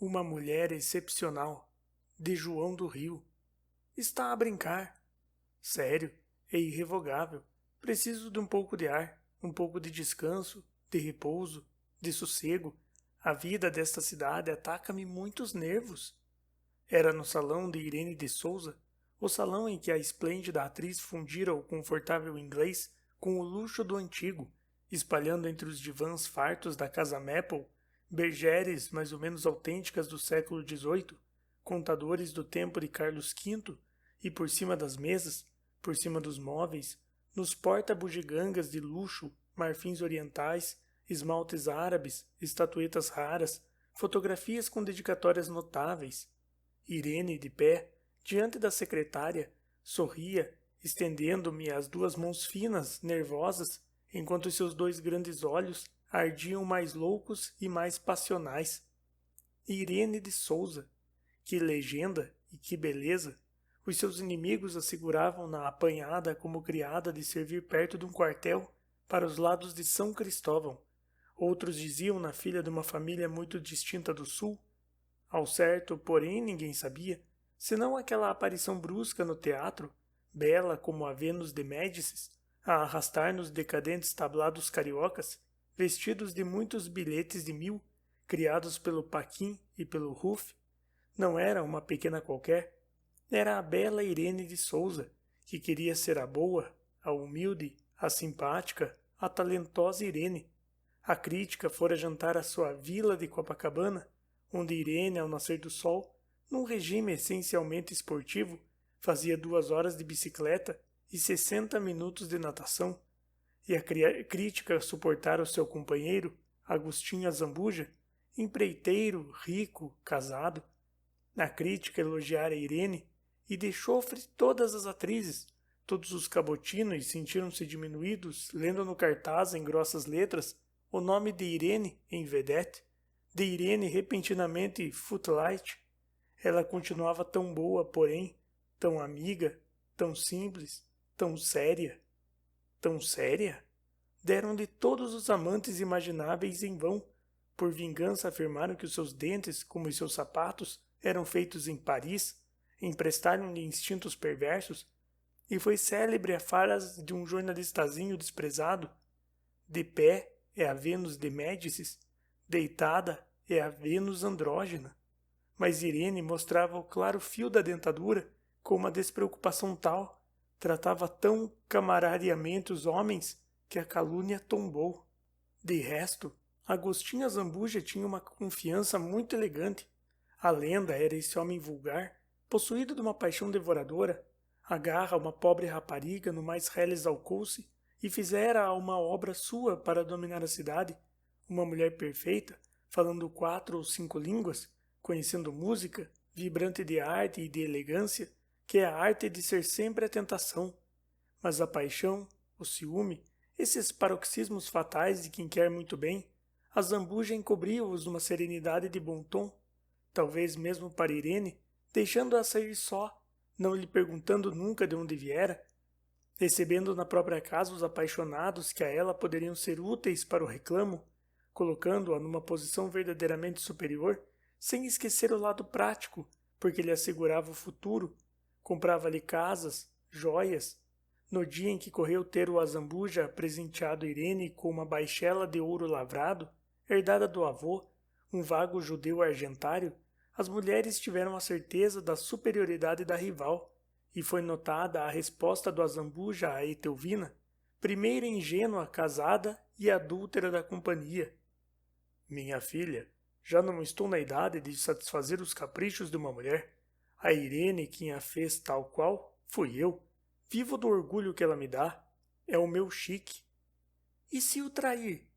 Uma mulher excepcional, de João do Rio. Está a brincar. Sério, é irrevogável. Preciso de um pouco de ar, um pouco de descanso, de repouso, de sossego. A vida desta cidade ataca-me muitos nervos. Era no salão de Irene de Souza, o salão em que a esplêndida atriz fundira o confortável inglês com o luxo do antigo, espalhando entre os divãs fartos da casa Maple bergeres mais ou menos autênticas do século XVIII, contadores do tempo de Carlos V, e por cima das mesas, por cima dos móveis, nos porta-bugigangas de luxo, marfins orientais, esmaltes árabes, estatuetas raras, fotografias com dedicatórias notáveis. Irene, de pé, diante da secretária, sorria, estendendo-me as duas mãos finas, nervosas, enquanto seus dois grandes olhos ardiam mais loucos e mais passionais. Irene de Souza, que legenda e que beleza! Os seus inimigos a seguravam-na apanhada como criada de servir perto de um quartel para os lados de São Cristóvão. Outros diziam-na filha de uma família muito distinta do sul. Ao certo, porém, ninguém sabia, senão aquela aparição brusca no teatro, bela como a Vênus de Médicis, a arrastar nos decadentes tablados cariocas, vestidos de muitos bilhetes de 1000, criados pelo Paquim e pelo Ruff. Não era uma pequena qualquer, era a bela Irene de Souza, que queria ser a boa, a humilde, a simpática, a talentosa Irene. A crítica fora jantar à sua vila de Copacabana, onde Irene, ao nascer do sol, num regime essencialmente esportivo, fazia 2 horas de bicicleta e 60 minutos de natação, e a crítica suportara o seu companheiro, Agostinho Azambuja, empreiteiro, rico, casado. A crítica elogiara Irene e de chofre todas as atrizes. Todos os cabotinos sentiram-se diminuídos, lendo no cartaz em grossas letras o nome de Irene em vedette, de Irene repentinamente footlight. Ela continuava tão boa, porém, tão amiga, tão simples, tão séria. Tão séria? Deram-lhe todos os amantes imagináveis em vão. Por vingança afirmaram que os seus dentes, como os seus sapatos, eram feitos em Paris, emprestaram-lhe instintos perversos, e foi célebre a frase de um jornalistazinho desprezado: de pé é a Vênus de Médicis, deitada é a Vênus andrógena. Mas Irene mostrava o claro fio da dentadura com uma despreocupação tal, tratava tão camarariamente os homens, que a calúnia tombou. De resto, Agostinho Azambuja tinha uma confiança muito elegante. A lenda era esse homem vulgar, possuído de uma paixão devoradora, agarra uma pobre rapariga no mais reles alcouce e fizera uma obra sua para dominar a cidade, uma mulher perfeita, falando 4 ou 5 línguas, conhecendo música, vibrante de arte e de elegância, que é a arte de ser sempre a tentação. Mas a paixão, o ciúme, esses paroxismos fatais de quem quer muito bem, a Zambuja encobriu-os numa serenidade de bom tom, talvez mesmo para Irene, deixando-a sair só, não lhe perguntando nunca de onde viera, recebendo na própria casa os apaixonados que a ela poderiam ser úteis para o reclamo, colocando-a numa posição verdadeiramente superior, sem esquecer o lado prático, porque lhe assegurava o futuro, comprava-lhe casas, joias. No dia em que correu ter o Azambuja presenteado Irene com uma baixela de ouro lavrado, herdada do avô, um vago judeu argentário, as mulheres tiveram a certeza da superioridade da rival, e foi notada a resposta do Azambuja a Etelvina, primeira ingênua casada e adúltera da companhia. Minha filha, já não estou na idade de satisfazer os caprichos de uma mulher. A Irene, quem a fez tal qual, fui eu. Vivo do orgulho que ela me dá. É o meu chique. E se o trair?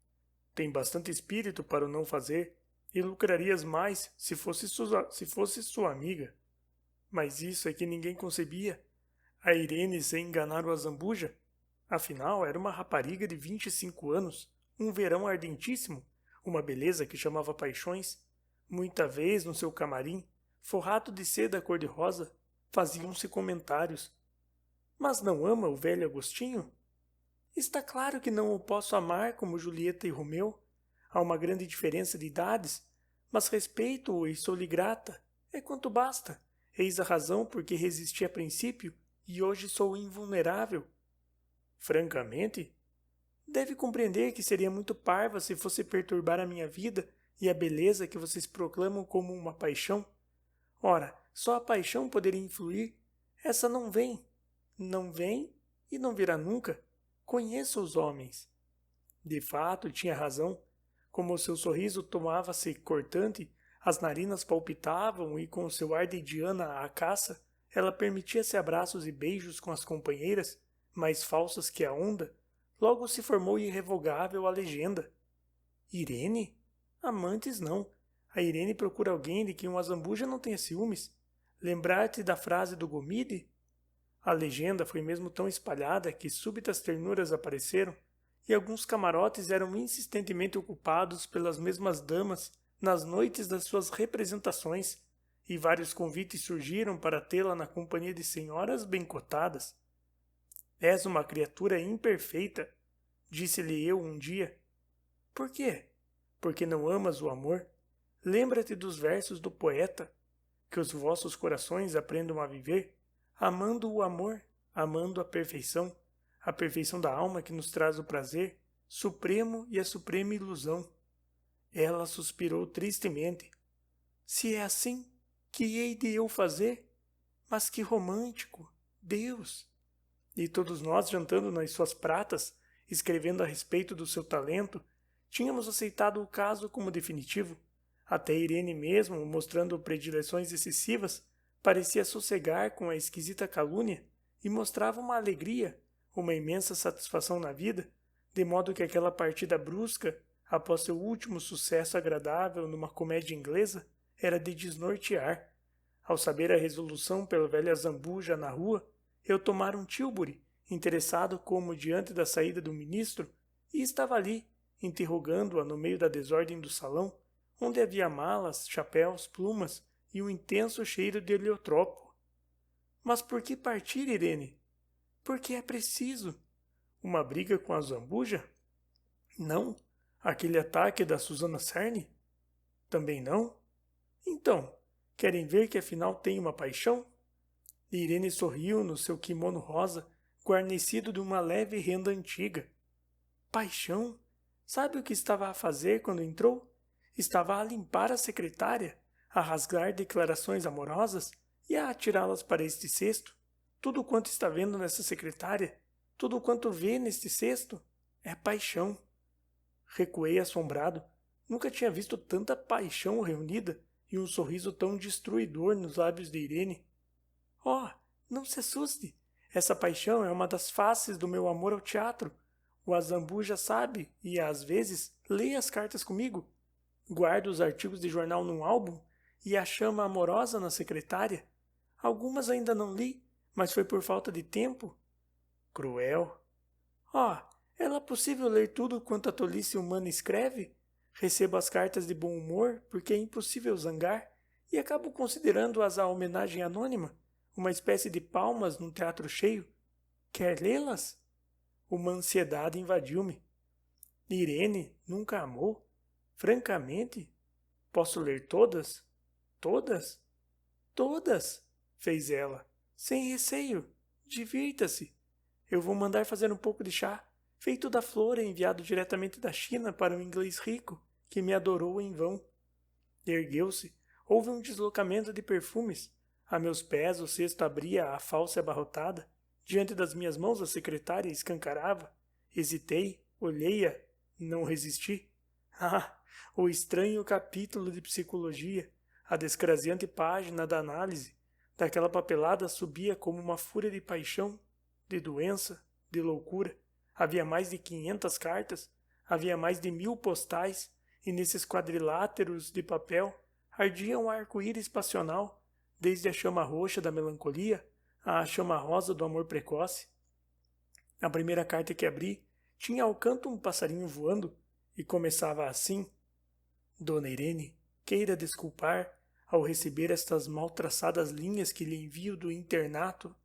Tem bastante espírito para o não fazer, e lucrarias mais se fosse sua amiga. Mas isso é que ninguém concebia. A Irene sem enganar o Azambuja. Afinal, era uma rapariga de 25 anos, um verão ardentíssimo, uma beleza que chamava paixões. Muita vez, no seu camarim, forrado de seda cor-de-rosa, faziam-se comentários. Mas não ama o velho Agostinho? Está claro que não o posso amar como Julieta e Romeu. Há uma grande diferença de idades, mas respeito-o e sou-lhe grata. É quanto basta. Eis a razão por que resisti a princípio e hoje sou invulnerável. Francamente, deve compreender que seria muito parva se fosse perturbar a minha vida e a beleza que vocês proclamam como uma paixão. Ora, só a paixão poderia influir. Essa não vem. Não vem e não virá nunca. Conheço os homens. De fato, tinha razão. Como o seu sorriso tomava-se cortante, as narinas palpitavam e com o seu ar de Diana à caça, ela permitia-se abraços e beijos com as companheiras, mais falsas que a onda. Logo se formou irrevogável a legenda. Irene? Amantes não. A Irene procura alguém de quem um azambuja não tenha ciúmes. Lembrar-te da frase do Gomide? A legenda foi mesmo tão espalhada que súbitas ternuras apareceram, e alguns camarotes eram insistentemente ocupados pelas mesmas damas nas noites das suas representações, e vários convites surgiram para tê-la na companhia de senhoras bem cotadas. És uma criatura imperfeita, disse-lhe eu um dia. Por quê? Porque não amas o amor? Lembra-te dos versos do poeta, que os vossos corações aprendam a viver, amando o amor, amando a perfeição da alma que nos traz o prazer, supremo e a suprema ilusão. Ela suspirou tristemente. Se é assim, que hei de eu fazer? Mas que romântico! Deus! E todos nós, jantando nas suas pratas, escrevendo a respeito do seu talento, tínhamos aceitado o caso como definitivo. Até Irene mesmo, mostrando predileções excessivas, parecia sossegar com a esquisita calúnia e mostrava uma alegria, uma imensa satisfação na vida, de modo que aquela partida brusca, após seu último sucesso agradável numa comédia inglesa, era de desnortear. Ao saber a resolução pelo velho Zambuja na rua, eu tomara um Tilbury, interessado como diante da saída do ministro, e estava ali, interrogando-a no meio da desordem do salão, onde havia malas, chapéus, plumas e um intenso cheiro de heliotropo. Mas por que partir, Irene? Porque é preciso. Uma briga com a Zambuja? Não. Aquele ataque da Susana Cerne? Também não. Então, querem ver que afinal tenho uma paixão? Irene sorriu no seu kimono rosa, guarnecido de uma leve renda antiga. Paixão? Sabe o que estava a fazer quando entrou? Estava a limpar a secretária, a rasgar declarações amorosas e a atirá-las para este cesto. Tudo quanto está vendo nessa secretária, tudo quanto vê neste cesto, é paixão. Recuei assombrado. Nunca tinha visto tanta paixão reunida e um sorriso tão destruidor nos lábios de Irene. Oh, não se assuste. Essa paixão é uma das faces do meu amor ao teatro. O Azambuja sabe e, às vezes, lê as cartas comigo. Guardo os artigos de jornal num álbum e a chama amorosa na secretária. Algumas ainda não li, mas foi por falta de tempo. Cruel. Oh, é possível ler tudo quanto a tolice humana escreve? Recebo as cartas de bom humor porque é impossível zangar e acabo considerando-as a homenagem anônima, uma espécie de palmas num teatro cheio. Quer lê-las? Uma ansiedade invadiu-me. Irene nunca amou? Francamente? Posso ler todas? Todas? Todas! Fez ela, sem receio. Divirta-se. Eu vou mandar fazer um pouco de chá, feito da flor e enviado diretamente da China para um inglês rico, que me adorou em vão. Ergueu-se. Houve um deslocamento de perfumes. A meus pés o cesto abria a falsa abarrotada. Diante das minhas mãos a secretária escancarava. Hesitei, olhei-a, não resisti. Ah, o estranho capítulo de psicologia, a descraziante página da análise. Daquela papelada subia como uma fúria de paixão, de doença, de loucura. Havia mais de 500 cartas, havia mais de 1000 postais, e nesses quadriláteros de papel ardia um arco-íris passional, desde a chama roxa da melancolia à chama rosa do amor precoce. A primeira carta que abri tinha ao canto um passarinho voando, e começava assim: Dona Irene, queira desculpar ao receber estas mal traçadas linhas que lhe envio do internato.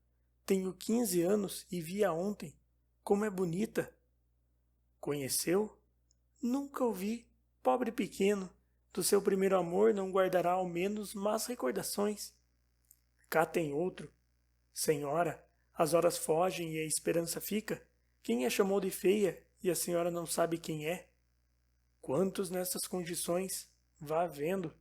Tenho 15 anos e vi-a ontem. Como é bonita! Conheceu? Nunca o vi. Pobre pequeno. Do seu primeiro amor não guardará ao menos más recordações. Cá tem outro. Senhora, as horas fogem e a esperança fica. Quem a chamou de feia e a senhora não sabe quem é? Quantos nessas condições? Vá vendo.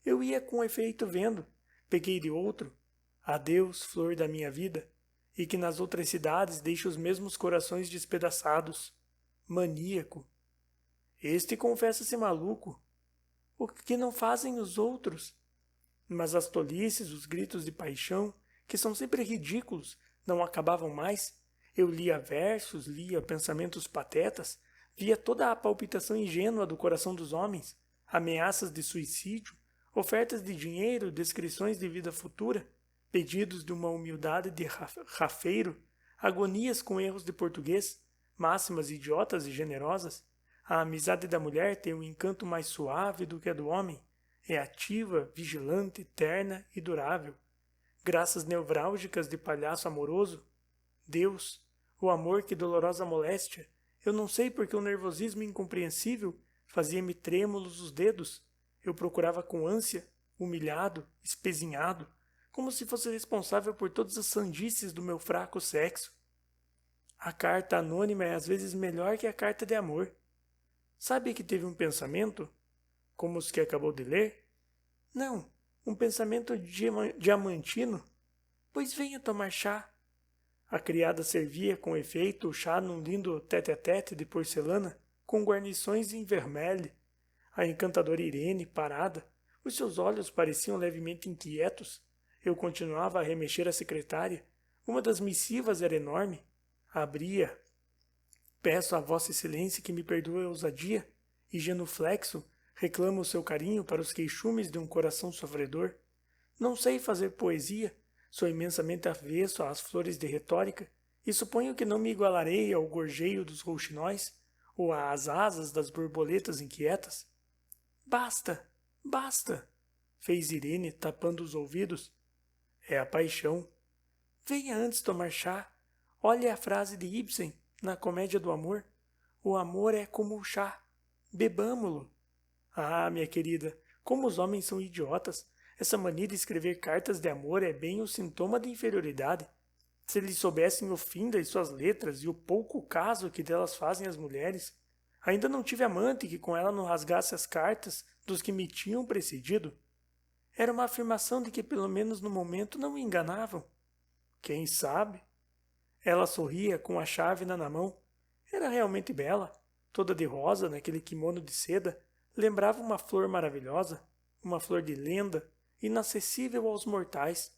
Eu ia com efeito vendo. Peguei de outro. Adeus, flor da minha vida. E que nas outras cidades deixe os mesmos corações despedaçados. Maníaco. Este confessa-se maluco. O que não fazem os outros? Mas as tolices, os gritos de paixão, que são sempre ridículos, não acabavam mais. Eu lia versos, lia pensamentos patetas, via toda a palpitação ingênua do coração dos homens, ameaças de suicídio, ofertas de dinheiro, descrições de vida futura, pedidos de uma humildade de rafeiro, agonias com erros de português, máximas idiotas e generosas. A amizade da mulher tem um encanto mais suave do que a do homem. É ativa, vigilante, terna e durável. Graças nevrálgicas de palhaço amoroso. Deus, o amor que dolorosa moléstia. Eu não sei porque o nervosismo incompreensível fazia-me trêmulos os dedos. Eu procurava com ânsia, humilhado, espezinhado, como se fosse responsável por todas as sandices do meu fraco sexo. A carta anônima é às vezes melhor que a carta de amor. Sabe que teve um pensamento, como os que acabou de ler? Não, um pensamento diamantino. Pois venha tomar chá. A criada servia com efeito o chá num lindo tete-a-tete de porcelana, com guarnições em vermelho. A encantadora Irene, parada, os seus olhos pareciam levemente inquietos. Eu continuava a remexer a secretária. Uma das missivas era enorme. Abria. Peço a Vossa Excelência que me perdoe a ousadia, e genuflexo, reclamo o seu carinho para os queixumes de um coração sofredor. Não sei fazer poesia, sou imensamente avesso às flores de retórica, e suponho que não me igualarei ao gorjeio dos rouxinóis, ou às asas das borboletas inquietas. Basta, basta, fez Irene, tapando os ouvidos. É a paixão. Venha antes tomar chá. Olhe a frase de Ibsen, na Comédia do Amor. O amor é como o chá. Bebamo-lo. Ah, minha querida, como os homens são idiotas. Essa mania de escrever cartas de amor é bem o sintoma de inferioridade. Se eles soubessem o fim das suas letras e o pouco caso que delas fazem as mulheres. Ainda não tive amante que com ela não rasgasse as cartas dos que me tinham precedido. Era uma afirmação de que pelo menos no momento não me enganavam. Quem sabe? Ela sorria com a chávena na mão. Era realmente bela, toda de rosa naquele kimono de seda. Lembrava uma flor maravilhosa, uma flor de lenda, inacessível aos mortais.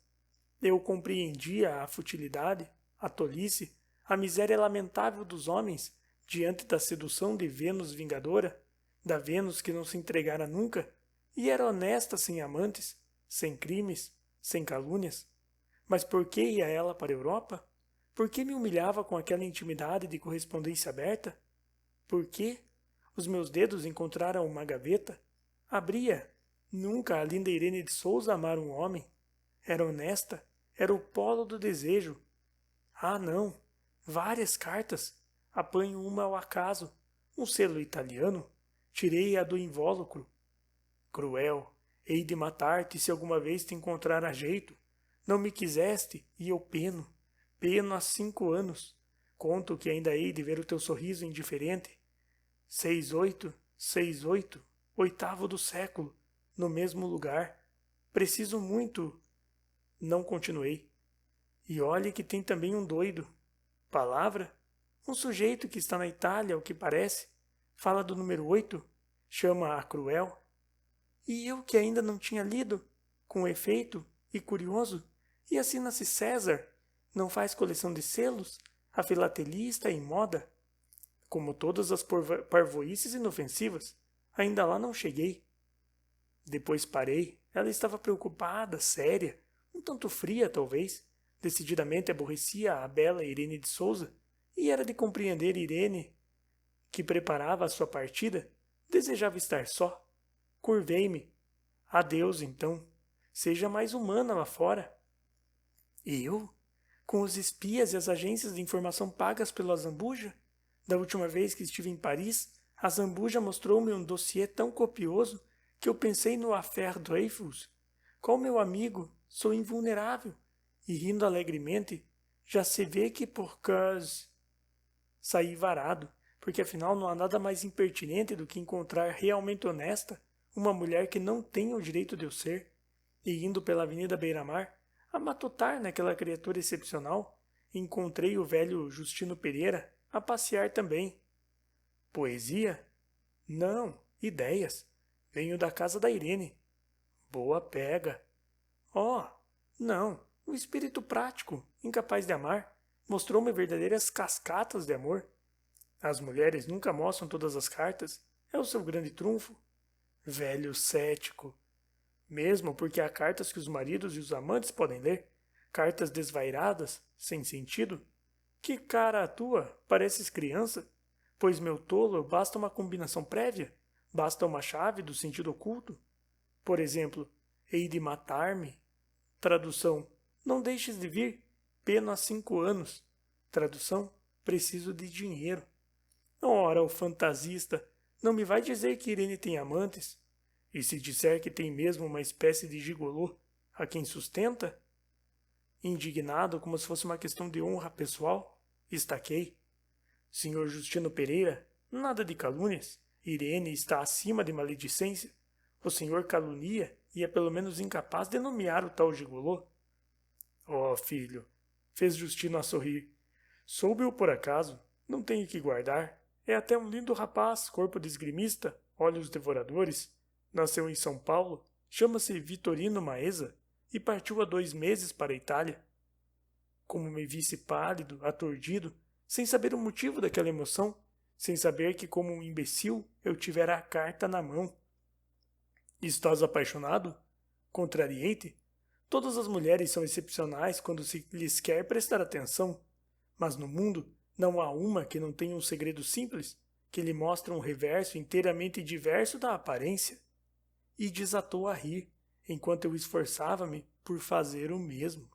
Eu compreendia a futilidade, a tolice, a miséria lamentável dos homens diante da sedução de Vênus vingadora, da Vênus que não se entregara nunca, e era honesta sem amantes, sem crimes, sem calúnias. Mas por que ia ela para a Europa? Por que me humilhava com aquela intimidade de correspondência aberta? Por que? Os meus dedos encontraram uma gaveta. Abria. Nunca a linda Irene de Souza amara um homem. Era honesta. Era o polo do desejo. Ah, não. Várias cartas. Apanho uma ao acaso. Um selo italiano. Tirei-a do invólucro. Cruel. Hei de matar-te se alguma vez te encontrar a jeito. Não me quiseste e eu peno. Peno há 5 anos. Conto que ainda hei de ver o teu sorriso indiferente. 68, 68, oitavo do século, no mesmo lugar. Preciso muito. Não continuei. E olhe que tem também um doido. Palavra? Um sujeito que está na Itália, ao que parece. Fala do número 8. Chama-a Cruel. E eu que ainda não tinha lido. Com efeito e curioso. E assina-se César. Não faz coleção de selos? A filatelista em moda? Como todas as parvoíces inofensivas, ainda lá não cheguei. Depois parei. Ela estava preocupada, séria, um tanto fria, talvez. Decididamente aborrecia a bela Irene de Souza, e era de compreender Irene, que preparava a sua partida, desejava estar só. Curvei-me. Adeus, então. Seja mais humana lá fora. Eu? Com os espias e as agências de informação pagas pelo Azambuja? Da última vez que estive em Paris, a Zambuja mostrou-me um dossiê tão copioso que eu pensei no Affaire Dreyfus. Qual meu amigo, sou invulnerável. E rindo alegremente, já se vê que por causa... Saí varado, porque afinal não há nada mais impertinente do que encontrar realmente honesta uma mulher que não tenha o direito de eu ser, e indo pela Avenida Beira-Mar, a matutar naquela criatura excepcional, encontrei o velho Justino Pereira a passear também. Poesia? Não, ideias. Venho da casa da Irene. Boa pega. Oh, não, o espírito prático, incapaz de amar, mostrou-me verdadeiras cascatas de amor. As mulheres nunca mostram todas as cartas, é o seu grande trunfo. Velho cético. Mesmo porque há cartas que os maridos e os amantes podem ler, cartas desvairadas, sem sentido. Que cara a tua, pareces criança, pois meu tolo basta uma combinação prévia, basta uma chave do sentido oculto. Por exemplo, hei de matar-me. Tradução, não deixes de vir, pena há 5 anos. Tradução, preciso de dinheiro. Ora, o fantasista, não me vai dizer que Irene tem amantes? E se disser que tem mesmo uma espécie de gigolô a quem sustenta? Indignado, como se fosse uma questão de honra pessoal, estaquei. Senhor Justino Pereira, nada de calúnias. Irene está acima de maledicência. O senhor calunia e é pelo menos incapaz de nomear o tal gigolô. Oh, filho, fez Justino a sorrir. Soube-o por acaso, não tenho que guardar. É até um lindo rapaz, corpo de esgrimista, olhos devoradores. Nasceu em São Paulo, chama-se Vitorino Maesa e partiu há 2 meses para a Itália. Como me visse pálido, aturdido, sem saber o motivo daquela emoção, sem saber que, como um imbecil, eu tivera a carta na mão. Estás apaixonado? Contrariei-te? Todas as mulheres são excepcionais quando se lhes quer prestar atenção, mas no mundo não há uma que não tenha um segredo simples, que lhe mostra um reverso inteiramente diverso da aparência. E desatou a rir, enquanto eu esforçava-me por fazer o mesmo.